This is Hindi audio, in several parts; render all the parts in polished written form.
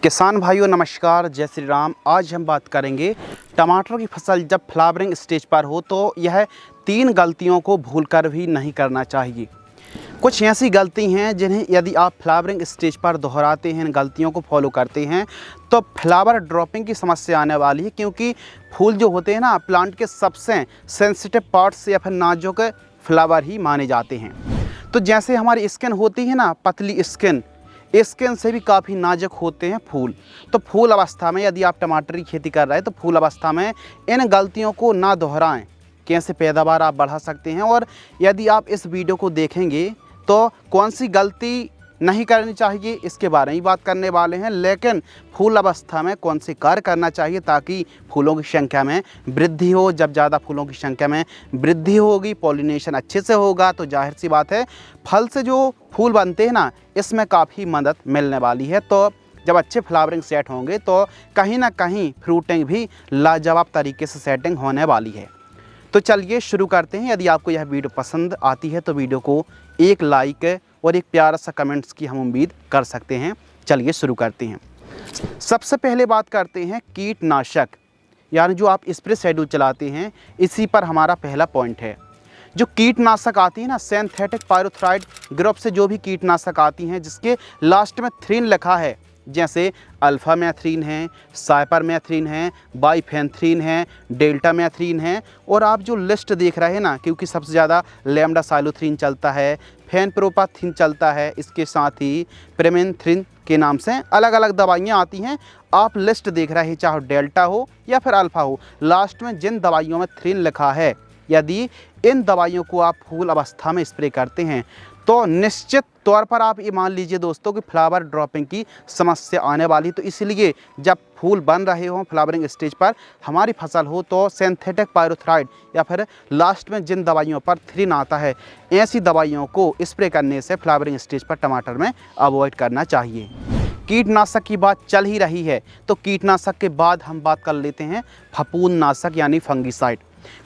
किसान भाइयों नमस्कार, जय श्री राम। आज हम बात करेंगे टमाटर की फसल जब फ्लावरिंग स्टेज पर हो तो यह 3 गलतियों को भूलकर भी नहीं करना चाहिए। कुछ ऐसी गलती हैं जिन्हें यदि आप फ्लावरिंग स्टेज पर दोहराते हैं, इन गलतियों को फॉलो करते हैं तो फ्लावर ड्रॉपिंग की समस्या आने वाली है, क्योंकि फूल जो होते हैं ना, प्लांट के सबसे सेंसिटिव पार्ट्स या फिर नाजुक फ्लावर ही माने जाते हैं। तो जैसे हमारी स्किन होती है ना, पतली स्किन से भी काफ़ी नाजुक होते हैं फूल। तो फूल अवस्था में यदि आप टमाटर की खेती कर रहे हैं तो फूल अवस्था में इन गलतियों को ना दोहराएं। कैसे पैदावार आप बढ़ा सकते हैं, और यदि आप इस वीडियो को देखेंगे तो कौन सी गलती नहीं करनी चाहिए इसके बारे में बात करने वाले हैं। लेकिन फूल अवस्था में कौन से कार्य करना चाहिए ताकि फूलों की संख्या में वृद्धि हो। जब ज़्यादा फूलों की संख्या में वृद्धि होगी, पॉलिनेशन अच्छे से होगा, तो जाहिर सी बात है फल से जो फूल बनते हैं ना, इसमें काफ़ी मदद मिलने वाली है। तो जब अच्छे फ्लावरिंग सेट होंगे तो कहीं ना कहीं फ्रूटिंग भी लाजवाब तरीके से सेटिंग होने वाली है। तो चलिए शुरू करते हैं। यदि आपको यह वीडियो पसंद आती है तो वीडियो को एक लाइक और एक प्यारा सा कमेंट्स की हम उम्मीद कर सकते हैं। चलिए शुरू करते हैं। सबसे पहले बात करते हैं कीटनाशक, यानी जो आप स्प्रे शेड्यूल चलाते हैं, इसी पर हमारा पहला पॉइंट है। जो कीटनाशक आती है ना, सिंथेटिक पायरोथ्राइड ग्रुप से जो भी कीटनाशक आती हैं जिसके लास्ट में थ्रीन लिखा है, जैसे अल्फा मैथ्रीन है, साइपर मैथ्रीन है, बाइफेंथ्रीन है, डेल्टा मैथ्रीन है, और आप जो लिस्ट देख रहे हैं ना, क्योंकि सबसे ज़्यादा लैम्डा साइलोथ्रीन चलता है, फेनप्रोपाथीन चलता है, इसके साथ ही प्रेमेंथ्रीन के नाम से अलग अलग दवाइयाँ आती हैं। आप लिस्ट देख रहे हैं, चाहे डेल्टा हो या फिर अल्फ़ा हो, लास्ट में जिन दवाइयों में थ्रीन लिखा है, यदि इन दवाइयों को आप फूल अवस्था में स्प्रे करते हैं तो निश्चित तौर पर आप ये मान लीजिए दोस्तों कि फ्लावर ड्रॉपिंग की समस्या आने वाली। तो इसलिए जब फूल बन रहे हों, फ्लावरिंग स्टेज पर हमारी फसल हो, तो सिंथेटिक पायरोथ्राइड या फिर लास्ट में जिन दवाइयों पर थ्रीन आता है, ऐसी दवाइयों को स्प्रे करने से फ्लावरिंग स्टेज पर टमाटर में अवॉइड करना चाहिए। कीटनाशक की बात चल ही रही है तो कीटनाशक के बाद हम बात कर लेते हैं फफूंदनाशक यानी फंगिसाइड।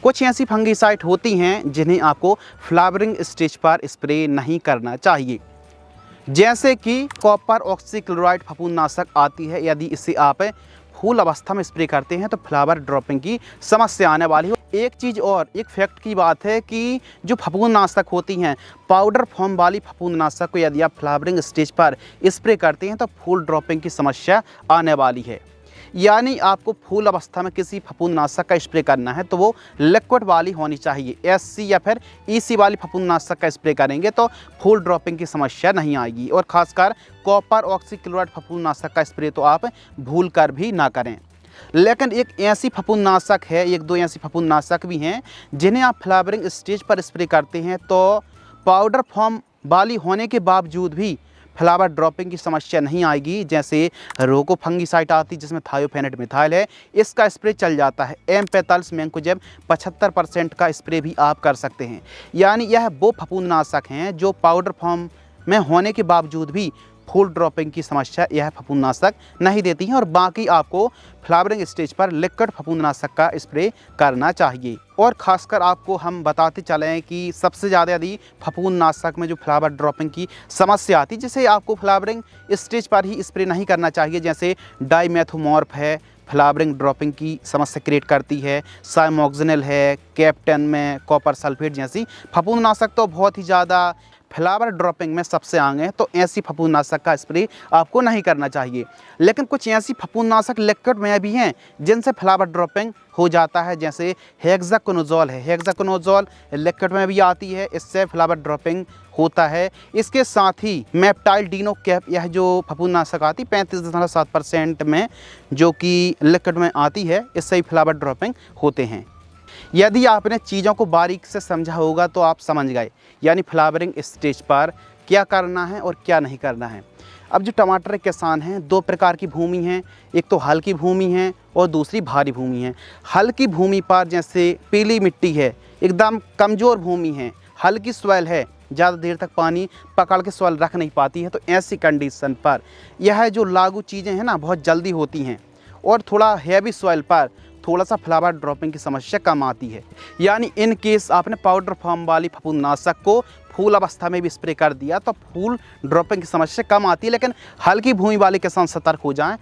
कुछ ऐसी फंगिसाइड होती हैं जिन्हें आपको फ्लावरिंग स्टेज पर स्प्रे नहीं करना चाहिए, जैसे कि कॉपर ऑक्सीक्लोराइड फफूंदनाशक आती है। यदि इसे आप फूल अवस्था में स्प्रे करते हैं तो फ्लावर ड्रॉपिंग की समस्या आने वाली है। एक चीज़ और, एक फैक्ट की बात है कि जो फफूंदनाशक होती हैं, पाउडर फॉर्म वाली फफूंदनाशक को यदि आप फ्लावरिंग स्टेज पर स्प्रे करते हैं तो फूल ड्रॉपिंग की समस्या आने वाली है। यानी आपको फूल अवस्था में किसी फफूंदनाशक का स्प्रे करना है तो वो लिक्विड वाली होनी चाहिए। एससी या फिर ईसी वाली फफूंदनाशक का स्प्रे करेंगे तो फूल ड्रॉपिंग की समस्या नहीं आएगी। और ख़ासकर कॉपर ऑक्सीक्लोराइड फफूंदनाशक का स्प्रे तो आप भूल कर भी ना करें। लेकिन एक ऐसी फफूंदनाशक है, एक दो ऐसी फफूंदनाशक भी हैं जिन्हें आप फ्लावरिंग स्टेज पर स्प्रे करते हैं तो पाउडर फॉर्म वाली होने के बावजूद भी फ्लावर ड्रॉपिंग की समस्या नहीं आएगी। जैसे रोको फंगिसाइड आती जिसमें थायोफेनेट मिथाइल है, इसका स्प्रे चल जाता है। M45 मैंकोजेब 75% का स्प्रे भी आप कर सकते हैं। यानी यह वो फफूंदनाशक हैं जो पाउडर फॉर्म में होने के बावजूद भी फूल ड्रॉपिंग की समस्या यह फफूंदनाशक नहीं देती हैं, और बाकी आपको फ्लावरिंग स्टेज पर लिक्विड फफूंदनाशक का स्प्रे करना चाहिए। और ख़ासकर आपको हम बताते चलें कि सबसे ज़्यादा यदि फफूंदनाशक में जो फ्लावर ड्रॉपिंग की समस्या आती है, जिसे आपको फ्लावरिंग स्टेज पर ही स्प्रे नहीं करना चाहिए, जैसे डाइमेथोमॉर्फ है, फ्लावरिंग ड्रॉपिंग की समस्या क्रिएट करती है, साइमोक्सिनिल है, कैप्टन में कॉपर सल्फेट जैसी फफूंदनाशक तो बहुत ही ज़्यादा फ्लावर ड्रॉपिंग में सबसे आगे हैं। तो ऐसी फफूंदनाशक का स्प्रे आपको नहीं करना चाहिए। लेकिन कुछ ऐसी फफूंदनाशक लिक्विड में भी हैं जिनसे फ्लावर ड्रॉपिंग हो जाता है, जैसे हेक्साकोनाजोल है। हेक्साकोनाजोल लिक्विड में भी आती है, इससे फ्लावर ड्रॉपिंग होता है। इसके साथ ही मेप्टाइल डिनोकैप, यह जो फफूंदनाशक आती 35.7% में, जो कि लिक्विड में आती है, इससे ही फ्लावर ड्रॉपिंग होते हैं। यदि आपने चीज़ों को बारीक से समझा होगा तो आप समझ गए, यानी फ्लावरिंग स्टेज पर क्या करना है और क्या नहीं करना है। अब जो टमाटर के किसान हैं, 2 प्रकार की भूमि हैं, एक तो हल्की भूमि है और दूसरी भारी भूमि है। हल्की भूमि पर जैसे पीली मिट्टी है, एकदम कमज़ोर भूमि है, हल्की सॉइल है, ज़्यादा देर तक पानी पकड़ के सॉइल रख नहीं पाती है, तो ऐसी कंडीशन पर यह जो लागू चीज़ें हैं ना बहुत जल्दी होती हैं, और थोड़ा हैवी सॉइल पर थोड़ा सा फ्लावर ड्रॉपिंग की समस्या कम आती है। यानी इन केस आपने पाउडर फॉर्म वाली फफूंदनाशक को फूल अवस्था में भी स्प्रे कर दिया तो फूल ड्रॉपिंग की समस्या कम आती है। लेकिन हल्की भूमि वाले किसान सतर्क हो जाएं,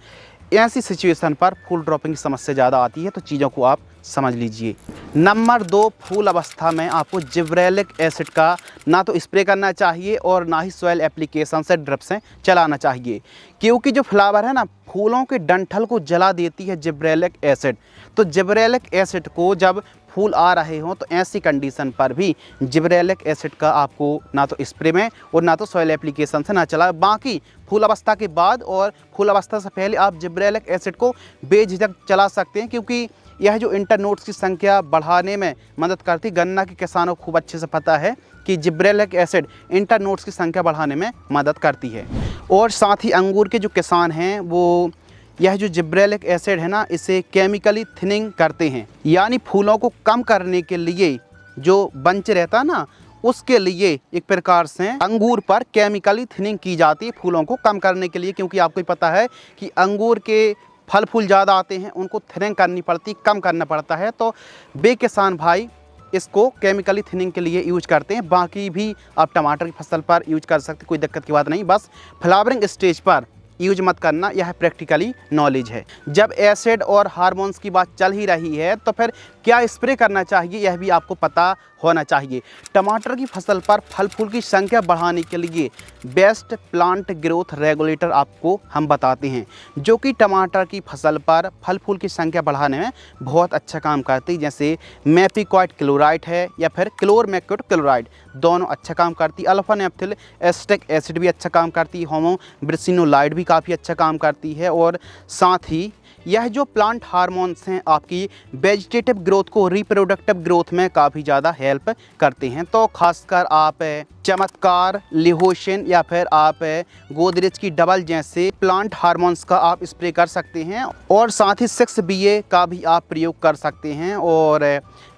ऐसी सिचुएशन पर फूल ड्रॉपिंग की समस्या ज़्यादा आती है, तो चीज़ों को आप समझ लीजिए। नंबर 2, फूल अवस्था में आपको जिब्रेलिक एसिड का ना तो स्प्रे करना चाहिए और ना ही सॉइल एप्लीकेशन से ड्रिप से चलाना चाहिए, क्योंकि जो फ्लावर है ना, फूलों के डंठल को जला देती है जिब्रेलिक एसिड। तो जिब्रेलिक एसिड को जब फूल आ रहे हों तो ऐसी कंडीशन पर भी जिब्रेलिक एसिड का आपको ना तो स्प्रे में और ना तो सॉइल एप्लीकेशन से ना चला। बाकी फूल अवस्था के बाद और फूल अवस्था से पहले आप जिब्रेलिक एसिड को बेझिझक चला सकते हैं, क्योंकि यह जो इंटरनोड्स की संख्या बढ़ाने में मदद करती है। गन्ना के किसानों को खूब अच्छे से पता है कि जिब्रेलिक एसिड इंटरनोड्स की संख्या बढ़ाने में मदद करती है। और साथ ही अंगूर के जो किसान हैं वो यह जो जिब्रेलिक एसिड है ना, इसे केमिकली थिनिंग करते हैं, यानी फूलों को कम करने के लिए जो बंच रहता है ना, उसके लिए एक प्रकार से अंगूर पर केमिकली थिनिंग की जाती है फूलों को कम करने के लिए। क्योंकि आपको पता है कि अंगूर के फल फूल ज़्यादा आते हैं, उनको थिनिंग करनी पड़ती, कम करना पड़ता है। तो बे किसान भाई इसको केमिकली थिनिंग के लिए यूज करते हैं। बाकी भी आप टमाटर की फसल पर यूज कर सकते, कोई दिक्कत की बात नहीं। बस फ्लावरिंग स्टेज पर यूज मत करना, यह प्रैक्टिकली नॉलेज है। जब एसिड और हार्मोन्स की बात चल ही रही है तो फिर क्या स्प्रे करना चाहिए, यह भी आपको पता होना चाहिए। टमाटर की फसल पर फल फूल की संख्या बढ़ाने के लिए बेस्ट प्लांट ग्रोथ रेगुलेटर आपको हम बताते हैं, जो कि टमाटर की फसल पर फल फूल की संख्या बढ़ाने में बहुत अच्छा काम करती है। जैसे मैपिक्वाइट क्लोराइड है या फिर क्लोरमैक्विट क्लोराइड, दोनों अच्छा काम करती है। अल्फा नेप्थिल एस्टिक एसिड भी अच्छा काम करती है। होमोब्रिसिनोलाइड भी काफ़ी अच्छा काम करती है। और साथ ही यह जो प्लांट हार्मोन्स हैं आपकी वेजिटेटिव ग्रोथ को, रिप्रोडक्टिव ग्रोथ में काफ़ी ज़्यादा हेल्प करते हैं। तो खासकर आप चमत्कार, लिहोशिन या फिर आप गोदरेज की डबल जैसे प्लांट हार्मोन्स का आप स्प्रे कर सकते हैं। और साथ ही 6BA का भी आप प्रयोग कर सकते हैं। और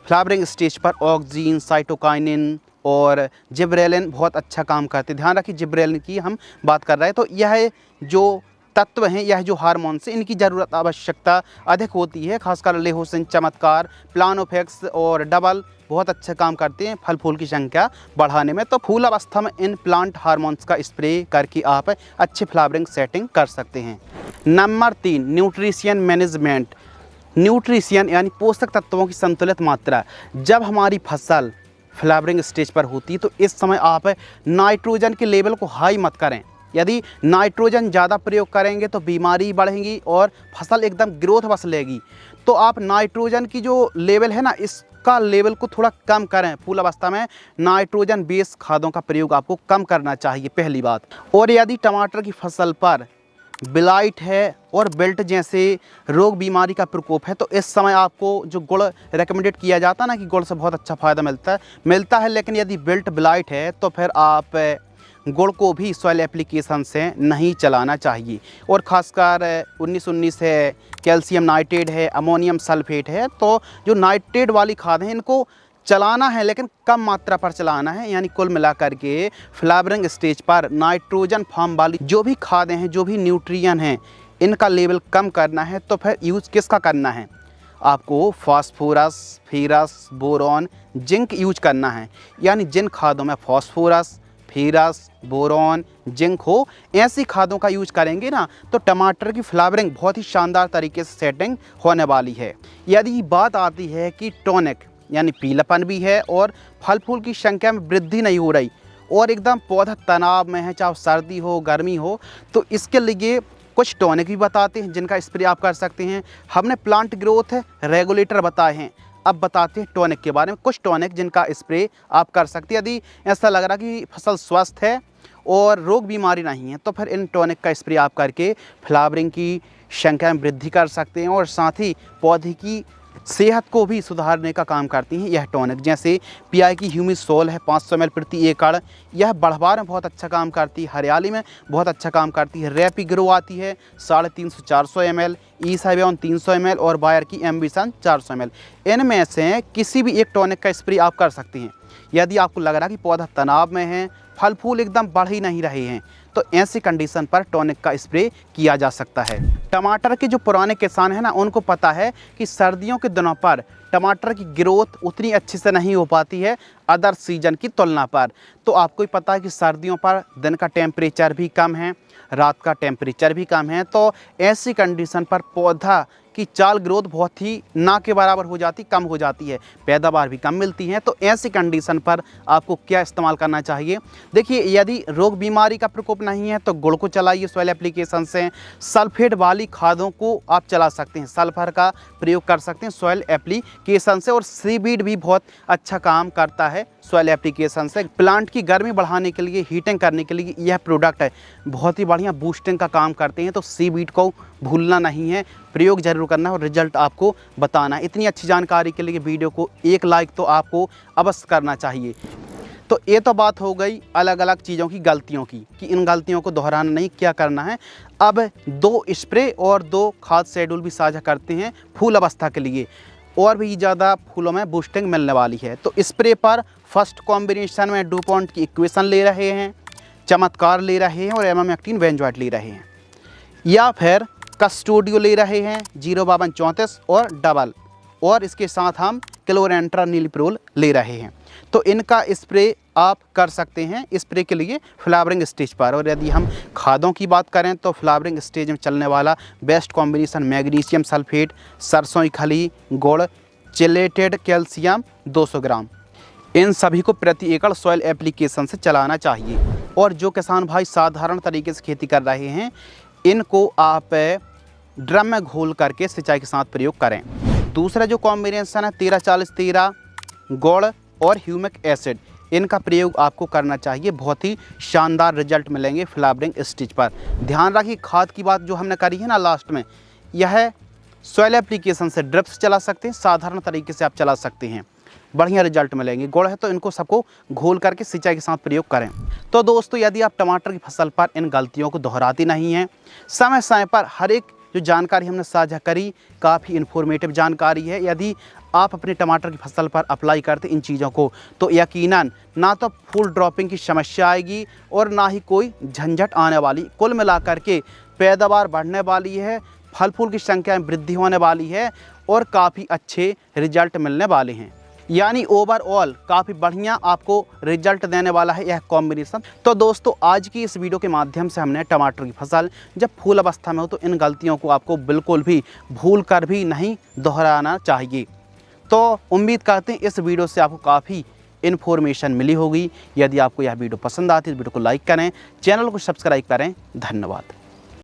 फ्लावरिंग स्टेज पर ऑक्सीन, साइटोकाइनिन और जिब्रेलिन बहुत अच्छा काम करते हैं। ध्यान रखिए जिब्रेलिन की हम बात कर रहे हैं। तो यह जो तत्व हैं, यह जो हार्मोन्स हैं, इनकी ज़रूरत आवश्यकता अधिक होती है। खासकर लेहोसिन, चमत्कार, प्लानोफेक्स और डबल बहुत अच्छा काम करते हैं फल फूल की संख्या बढ़ाने में। तो फूल अवस्था में इन प्लांट हार्मोन्स का स्प्रे करके आप अच्छे फ्लावरिंग सेटिंग कर सकते हैं। Number 3, nutrition management. न्यूट्रिशन यानी पोषक तत्वों की संतुलित मात्रा। जब हमारी फसल फ्लावरिंग स्टेज पर होती है तो इस समय आप नाइट्रोजन के लेवल को हाई मत करें। यदि नाइट्रोजन ज़्यादा प्रयोग करेंगे तो बीमारी बढ़ेंगी और फसल एकदम ग्रोथ बस लेगी। तो आप नाइट्रोजन की जो लेवल है ना, इसका लेवल को थोड़ा कम करें। फूल अवस्था में नाइट्रोजन बेस खादों का प्रयोग आपको कम करना चाहिए, पहली बात। और यदि टमाटर की फसल पर ब्लाइट है और बेल्ट जैसे रोग बीमारी का प्रकोप है तो इस समय आपको जो गुड़ रेकमेंडेड किया जाता है ना, कि गुड़ से बहुत अच्छा फ़ायदा मिलता है। लेकिन यदि बेल्ट ब्लाइट है तो फिर आप गुड़ को भी सॉइल एप्लीकेशन से नहीं चलाना चाहिए। और ख़ासकर 1919 है, कैल्शियम नाइट्रेट है, अमोनियम सल्फेट है। तो जो नाइट्रेट वाली खाद हैं इनको चलाना है, लेकिन कम मात्रा पर चलाना है। यानी कुल मिलाकर के फ्लावरिंग स्टेज पर नाइट्रोजन फॉर्म वाली जो भी खादें हैं, जो भी न्यूट्रिएंट हैं, इनका लेवल कम करना है। तो फिर यूज़ किसका करना है? आपको phosphorus, ferrous, boron, zinc use करना है। यानी जिन खादों में फास्फोरस, फेरस, बोरॉन, जिंक हो, ऐसी खादों का यूज करेंगे ना तो टमाटर की फ्लावरिंग बहुत ही शानदार तरीके से सेटिंग होने वाली है। यदि बात आती है कि टॉनिक यानी पीलापन भी है और फल फूल की संख्या में वृद्धि नहीं हो रही और एकदम पौधा तनाव में है, चाहे सर्दी हो गर्मी हो, तो इसके लिए कुछ टॉनिक भी बताते हैं जिनका स्प्रे आप कर सकते हैं। हमने प्लांट ग्रोथ रेगुलेटर बताए हैं, अब बताते हैं टॉनिक के बारे में। कुछ टॉनिक जिनका स्प्रे आप कर सकते हैं यदि ऐसा लग रहा कि फसल स्वस्थ है और रोग बीमारी नहीं है, तो फिर इन टॉनिक का स्प्रे आप करके फ्लावरिंग की संख्या में वृद्धि कर सकते हैं और साथ ही पौधे की सेहत को भी सुधारने का काम करती हैं यह टॉनिक। जैसे PI की ह्यूमिस सोल है 500 ml प्रति एकड़, यह बढ़वार में बहुत अच्छा काम करती है, हरियाली में बहुत अच्छा काम करती है। रैपिग्रो आती है 350-400 ml, ईसाबियन 300 ml और बायर की एम्बिशन 400 ml। इनमें से किसी भी एक टॉनिक का स्प्रे आप कर सकते हैं। यदि आपको लग रहा है कि पौधा तनाव में है, फल फूल एकदम बढ़ ही नहीं रहे हैं, तो ऐसी कंडीशन पर टॉनिक का स्प्रे किया जा सकता है। टमाटर के जो पुराने किसान हैं ना, उनको पता है कि सर्दियों के दिनों पर टमाटर की ग्रोथ उतनी अच्छे से नहीं हो पाती है अदर सीजन की तुलना पर। तो आपको ही पता है कि सर्दियों पर दिन का टेम्परेचर भी कम है, रात का टेम्परेचर भी कम है, तो ऐसी कंडीशन पर पौधा की चाल ग्रोथ बहुत ही ना के बराबर हो जाती, कम हो जाती है, पैदावार भी कम मिलती है। तो ऐसी कंडीशन पर आपको क्या इस्तेमाल करना चाहिए? देखिए, यदि रोग बीमारी का प्रकोप नहीं है तो गुड़ को चलाइए सॉइल एप्लीकेशन से। सल्फेट वाली खादों को आप चला सकते हैं, सल्फर का प्रयोग कर सकते हैं सॉइल एप्लीकेशन से। और सीवीड भी बहुत अच्छा काम करता है सॉइल एप्लीकेशन से। प्लांट की गर्मी बढ़ाने के लिए, हीटिंग करने के लिए यह प्रोडक्ट है, बहुत ही बढ़िया बूस्टिंग का काम करते हैं। तो सीवीड को भूलना नहीं है, प्रयोग जरूर करना है और रिजल्ट आपको बताना है। इतनी अच्छी जानकारी के लिए वीडियो को एक लाइक तो आपको अवश्य करना चाहिए। तो ये तो बात हो गई अलग अलग चीज़ों की गलतियों की, कि इन गलतियों को दोहराना नहीं, क्या करना है। अब 2 स्प्रे और 2 खाद शेड्यूल भी साझा करते हैं फूल अवस्था के लिए, और भी ज़्यादा फूलों में बूस्टिंग मिलने वाली है। तो स्प्रे पर फर्स्ट कॉम्बिनेशन में डुपॉन्ट की इक्वेशन ले रहे हैं, चमत्कार ले रहे हैं और एमामेक्टिन बेंजोएट ले रहे हैं, या फिर कस्टोडियो ले रहे हैं 05234 और डबल, और इसके साथ हम क्लोरेंट्रानिलिप्रोल ले रहे हैं। तो इनका स्प्रे आप कर सकते हैं स्प्रे के लिए फ्लावरिंग स्टेज पर। और यदि हम खादों की बात करें तो फ्लावरिंग स्टेज में चलने वाला बेस्ट कॉम्बिनेशन मैग्नीशियम सल्फेट, सरसों की खली, गुड़, चिलेटेड कैल्शियम 200 ग्राम, इन सभी को प्रति एकड़ सॉइल एप्लीकेशन से चलाना चाहिए। और जो किसान भाई साधारण तरीके से खेती कर रहे हैं, इनको आप ड्रम में घोल करके सिंचाई के साथ प्रयोग करें। दूसरा जो कॉम्बिनेशन है 13-40-13 गुड़ और ह्यूमिक एसिड, इनका प्रयोग आपको करना चाहिए। बहुत ही शानदार रिजल्ट मिलेंगे फ्लावरिंग स्टेज पर। ध्यान रखिए, खाद की बात जो हमने करी है ना लास्ट में, यह सॉइल एप्लीकेशन से ड्रिप से चला सकते हैं, साधारण तरीके से आप चला सकते हैं, बढ़िया रिजल्ट मिलेंगे। गुड़ है तो इनको सबको घोल करके सिंचाई के साथ प्रयोग करें। तो दोस्तों, यदि आप टमाटर की फसल पर इन गलतियों को दोहराती नहीं हैं, समय समय पर हर एक जो जानकारी हमने साझा करी काफ़ी इन्फॉर्मेटिव जानकारी है, यदि आप अपने टमाटर की फसल पर अप्लाई करते इन चीज़ों को, तो यकीनन ना तो फूल ड्रॉपिंग की समस्या आएगी और ना ही कोई झंझट आने वाली। कुल मिलाकर के पैदावार बढ़ने वाली है, फल फूल की संख्या में वृद्धि होने वाली है और काफ़ी अच्छे रिजल्ट मिलने वाले हैं। यानी ओवरऑल काफ़ी बढ़िया आपको रिजल्ट देने वाला है यह कॉम्बिनेशन। तो दोस्तों, आज की इस वीडियो के माध्यम से हमने टमाटर की फसल जब फूल अवस्था में हो तो इन गलतियों को आपको बिल्कुल भी भूल कर भी नहीं दोहराना चाहिए। तो उम्मीद करते हैं इस वीडियो से आपको काफ़ी इन्फॉर्मेशन मिली होगी। यदि आपको यह वीडियो पसंद आती है तो वीडियो को लाइक करें, चैनल को सब्सक्राइब करें। धन्यवाद।